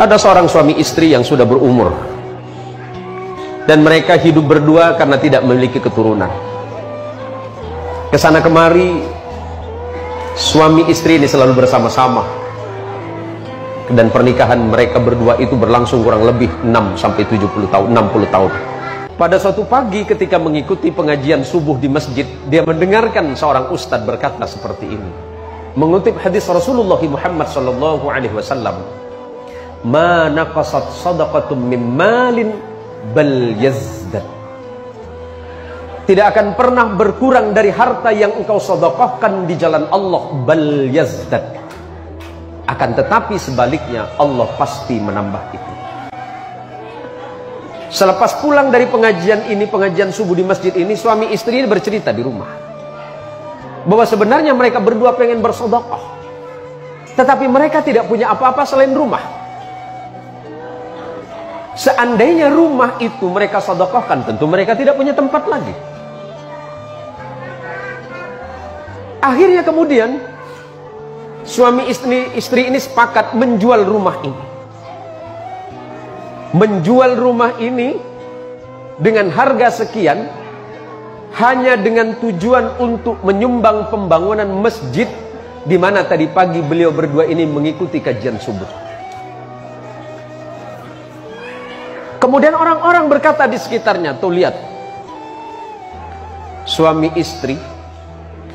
Ada seorang suami istri yang sudah berumur dan mereka hidup berdua karena tidak memiliki keturunan. Kesana kemari suami istri ini selalu bersama-sama, dan pernikahan mereka berdua itu berlangsung kurang lebih 6-70 tahun, 60 tahun. Pada suatu pagi ketika mengikuti pengajian subuh di masjid, dia mendengarkan seorang ustadz berkata seperti ini, mengutip hadis Rasulullah Muhammad SAW, "Ma naqasat sadaqatum min malin bal yazdad." Tidak akan pernah berkurang dari harta yang engkau sedekahkan di jalan Allah, bal yazdad. Akan tetapi sebaliknya Allah pasti menambah itu. Selepas pulang dari pengajian ini, pengajian subuh di masjid ini, suami istri ini bercerita di rumah bahwa sebenarnya mereka berdua pengen bersedekah, tetapi mereka tidak punya apa-apa selain rumah. Seandainya rumah itu mereka sedekahkan, tentu mereka tidak punya tempat lagi. Akhirnya kemudian suami istri ini sepakat menjual rumah ini. Menjual rumah ini dengan harga sekian, hanya dengan tujuan untuk menyumbang pembangunan masjid di mana tadi pagi beliau berdua ini mengikuti kajian subuh. Kemudian orang-orang berkata di sekitarnya, tuh lihat, suami istri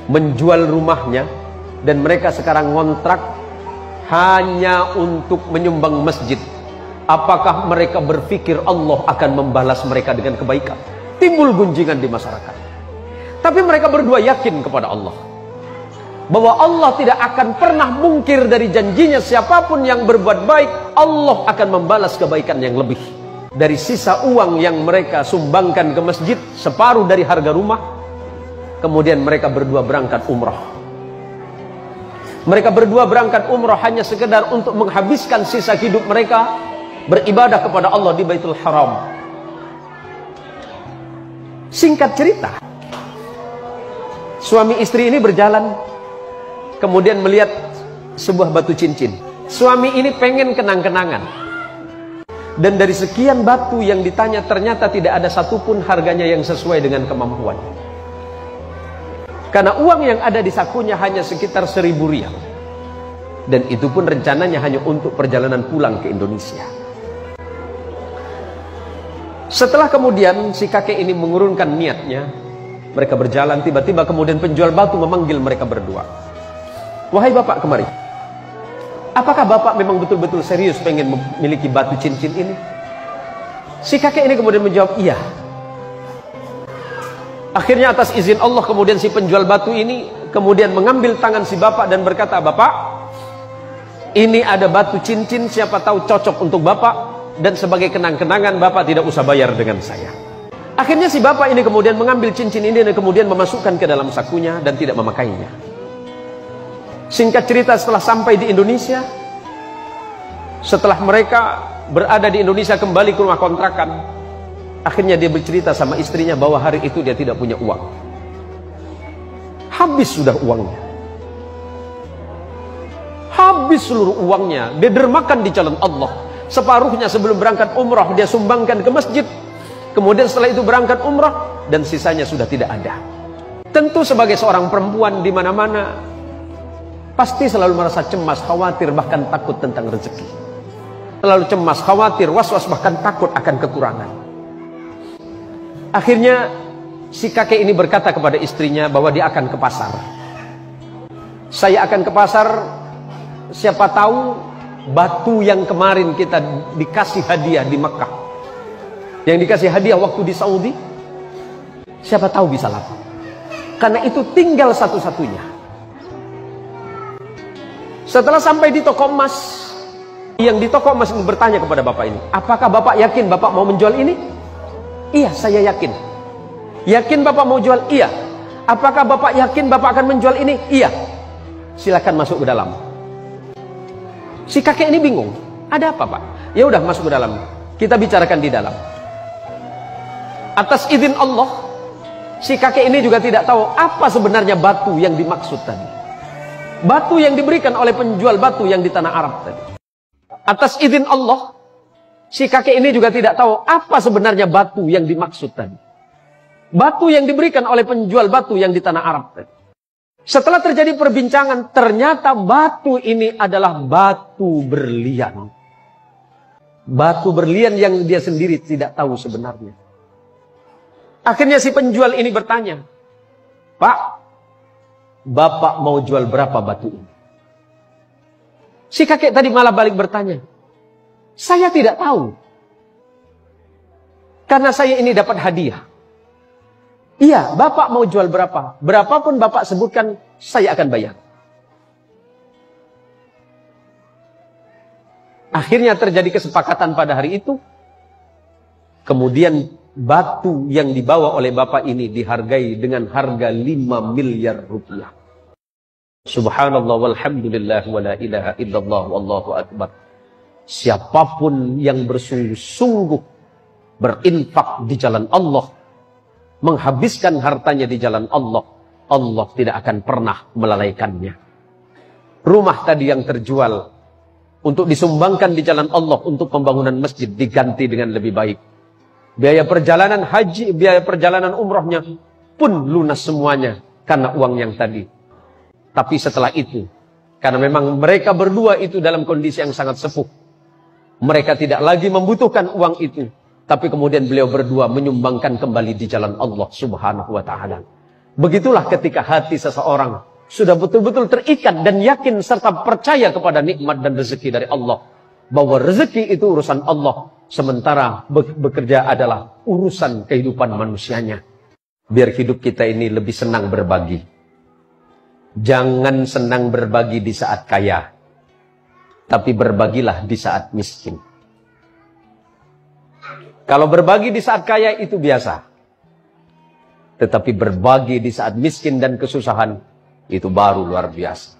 menjual rumahnya dan mereka sekarang ngontrak hanya untuk menyumbang masjid. Apakah mereka berpikir Allah akan membalas mereka dengan kebaikan? Timbul gunjingan di masyarakat. Tapi mereka berdua yakin kepada Allah bahwa Allah tidak akan pernah mungkir dari janjinya. Siapapun yang berbuat baik, Allah akan membalas kebaikan yang lebih. Dari sisa uang yang mereka sumbangkan ke masjid, separuh dari harga rumah, kemudian mereka berdua berangkat umrah. Mereka berdua berangkat umrah hanya sekedar untuk menghabiskan sisa hidup mereka beribadah kepada Allah di Baitul Haram. Singkat cerita, suami istri ini berjalan, kemudian melihat sebuah batu cincin. Suami ini pengen kenang-kenangan, dan dari sekian batu yang ditanya ternyata tidak ada satupun harganya yang sesuai dengan kemampuan. Karena uang yang ada di sakunya hanya sekitar 1.000 rial, dan itu pun rencananya hanya untuk perjalanan pulang ke Indonesia. Setelah kemudian si kakek ini mengurungkan niatnya, mereka berjalan, tiba-tiba kemudian penjual batu memanggil mereka berdua. "Wahai bapak, kemari. Apakah bapak memang betul-betul serius pengen memiliki batu cincin ini?" Si kakek ini kemudian menjawab, "Iya." Akhirnya atas izin Allah kemudian si penjual batu ini kemudian mengambil tangan si bapak dan berkata, "Bapak, ini ada batu cincin, siapa tahu cocok untuk bapak, dan sebagai kenang-kenangan bapak tidak usah bayar dengan saya." Akhirnya si bapak ini kemudian mengambil cincin ini dan kemudian memasukkan ke dalam sakunya dan tidak memakainya. Singkat cerita, setelah sampai di Indonesia, setelah mereka berada di Indonesia kembali ke rumah kontrakan, akhirnya dia bercerita sama istrinya bahwa hari itu dia tidak punya uang. Habis sudah uangnya. Habis seluruh uangnya, dia dermakan di jalan Allah. Separuhnya sebelum berangkat umrah dia sumbangkan ke masjid. Kemudian setelah itu berangkat umrah dan sisanya sudah tidak ada. Tentu sebagai seorang perempuan di mana-mana pasti selalu merasa cemas, khawatir, bahkan takut tentang rezeki. Selalu cemas, khawatir, was-was, bahkan takut akan kekurangan. Akhirnya si kakek ini berkata kepada istrinya bahwa dia akan ke pasar. "Saya akan ke pasar, siapa tahu batu yang kemarin kita dikasih hadiah di Mekah, yang dikasih hadiah waktu di Saudi, siapa tahu bisa laku. Karena itu tinggal satu-satunya." Setelah sampai di toko emas, yang di toko emas bertanya kepada bapak ini, "Apakah bapak yakin bapak mau menjual ini?" "Iya, saya yakin." "Yakin bapak mau jual?" "Iya." "Apakah bapak yakin bapak akan menjual ini?" "Iya." "Silakan masuk ke dalam." Si kakek ini bingung, "Ada apa, Pak?" "Ya udah, masuk ke dalam, kita bicarakan di dalam." Atas izin Allah, si kakek ini juga tidak tahu apa sebenarnya batu yang dimaksud tadi. Batu yang diberikan oleh penjual batu yang di tanah Arab tadi. Atas izin Allah, si kakek ini juga tidak tahu apa sebenarnya batu yang dimaksud tadi. Batu yang diberikan oleh penjual batu yang di tanah Arab tadi. Setelah terjadi perbincangan, ternyata batu ini adalah batu berlian. Batu berlian yang dia sendiri tidak tahu sebenarnya. Akhirnya si penjual ini bertanya, "Pak, Bapak mau jual berapa batu ini?" Si kakek tadi malah balik bertanya, "Saya tidak tahu. Karena saya ini dapat hadiah. Iya, Bapak mau jual berapa? Berapapun Bapak sebutkan, saya akan bayar." Akhirnya terjadi kesepakatan pada hari itu. Kemudian batu yang dibawa oleh Bapak ini dihargai dengan harga 5 miliar rupiah. Subhanallah walhamdulillah wa la ilaha illallah wallahu akbar. Siapapun yang bersungguh-sungguh berinfak di jalan Allah, menghabiskan hartanya di jalan Allah, Allah tidak akan pernah melalaikannya. Rumah tadi yang terjual untuk disumbangkan di jalan Allah untuk pembangunan masjid diganti dengan lebih baik. Biaya perjalanan haji, biaya perjalanan umrohnya pun lunas semuanya karena uang yang tadi. Tapi setelah itu, karena memang mereka berdua itu dalam kondisi yang sangat sepuh, mereka tidak lagi membutuhkan uang itu. Tapi kemudian beliau berdua menyumbangkan kembali di jalan Allah Subhanahu wa ta'ala. Begitulah ketika hati seseorang sudah betul-betul terikat dan yakin serta percaya kepada nikmat dan rezeki dari Allah. Bahwa rezeki itu urusan Allah. Sementara bekerja adalah urusan kehidupan manusianya. Biar hidup kita ini lebih senang berbagi. Jangan senang berbagi di saat kaya. Tapi berbagilah di saat miskin. Kalau berbagi di saat kaya itu biasa. Tetapi berbagi di saat miskin dan kesusahan itu baru luar biasa.